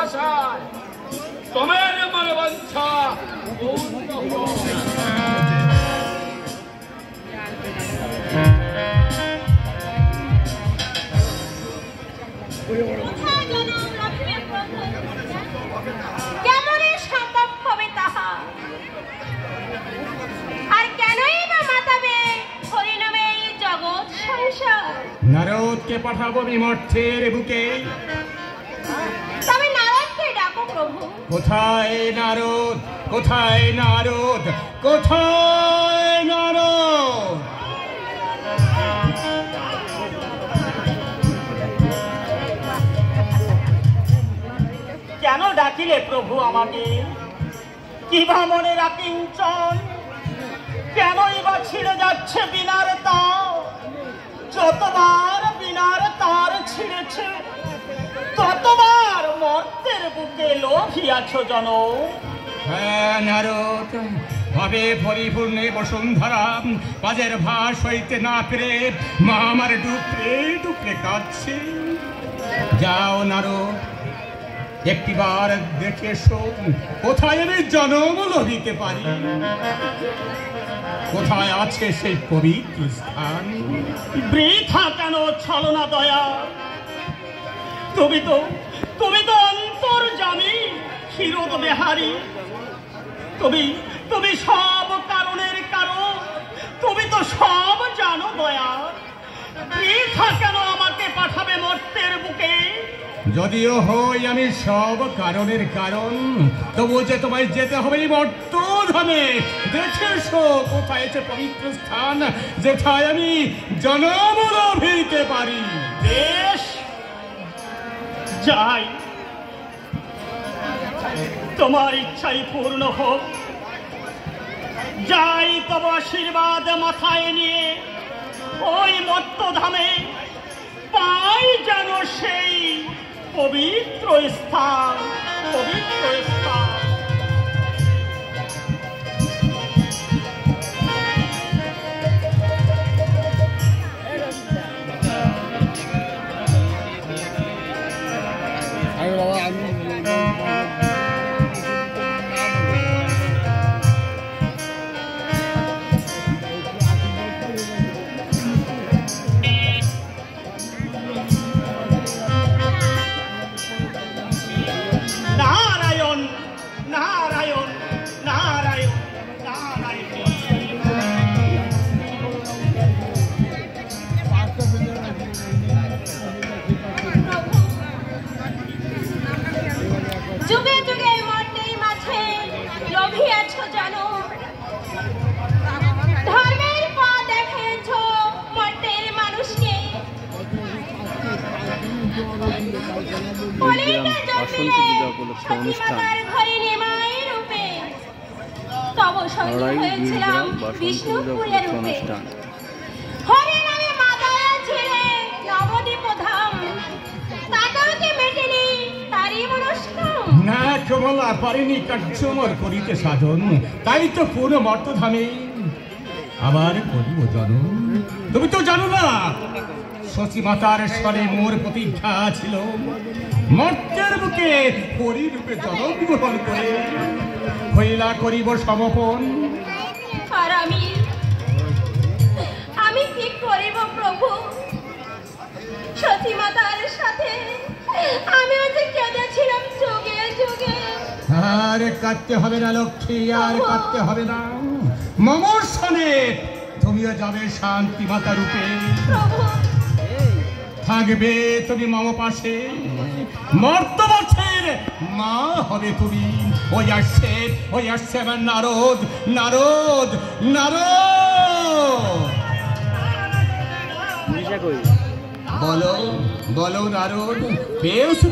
আশায় তোমার মনে বাঞ্ছা পূর্ণ হোক। কেমনই সম্ভব হবে তাহা? আর কেনই বা মাতাবে হরিনামে এই জগৎ সংসার? নারদকে পাঠাবো বিমর্থের বুকে। তবে নারদকে ডাকো প্রভু। কোথায় নারদ, কোথায় নারদ, কোথায় নারদ? কেন ডাকিলে প্রভু আমাকে? কিবা মনে রাকিঞ্চন? কেনই বা ছিঁড়ে যাচ্ছে বিনার তার? যতবার বিনার তার ছিঁড়েছে ততবার মর্তের বুকে লোভিয়াছ জন। হ্যাঁ নারদ, হবে পরিপূর্ণে বসুন্ধরা, পাজের ভাস হইতে না পেরে মা আমার ডুকরে ডুকরে কাঁদছে। যাও নারদ, একটিবার দেখে এসো কোথায় আমি জনম লভিতে পারি, কোথায় আছে সেই পবিত্র স্থান। বৃথা কেন ছলনা দয়া? তুমি তো অন্তর্যামী ক্ষীরোদ বেহারী। তুমি সব কারণের কারণ, তুমি তো সব জানো দয়া। বৃথা কেন আমাকে পাঠাবে মর্তের বুকে? যদিও হই আমি সব কারণের কারণ, তবু যে তোমায় যেতে হবে মর্তধামে। দেখে এসো কোথায় আছে পবিত্র স্থান, যেথায় আমি জনম লভিতে পারি। বেশ, যাই, তোমার ইচ্ছাই পূর্ণ হোক। যাই তব আশীর্বাদ মাথায় নিয়ে ওই মর্তধামে, পাই যেন সেই পবিত্র স্থান, পবিত্র স্থান। নারায়ণ নারায়ণ নারায়ণ নারায়ণ। যুগে যুগে মর্তের মাঝে লোভিয়াছ জানো, ধর্মের পথ দেখিয়েছ মর্তের মানুষকে। সতীমাতার ঘরে নেমাই রূপে, তব সঙ্গে হয়েছিলাম বিষ্ণুপুরের রূপে। হরে নামে মাতারা ছেড়ে নবদ্বীপ ধাম, তাতেও কি মেটেনি তারই মনস্কাম? না কমলা, পারিনি কার্যমর করিতে সাধন, তাই তো পুরো মর্তধামে আবার করিব জনম। তুমি তো জানো না, শচী মাতার স্বরে মোর প্রতিজ্ঞা ছিল মর্তের বুকে হরিরূপে জনম গ্রহণ করে হইলা করিব সমপন। আর আমি কি করিব প্রভু? সতী মাতার সাথে আমিও যে কেঁদেছিলাম যুগে যুগে। আর কাঁদতে হবে না লক্ষ্মী, আর কাঁদতে হবে না। মমর সনে তুমিও যাবে শান্তি মাতা রূপে। প্রভু, থাকবে তুমি মম পাশে, মর্তবর্ষের মা হবে তুমি। ওই আসছে আমার নারদ, নারদ, নারদ। বলো বলো নারদ, পেয়েছো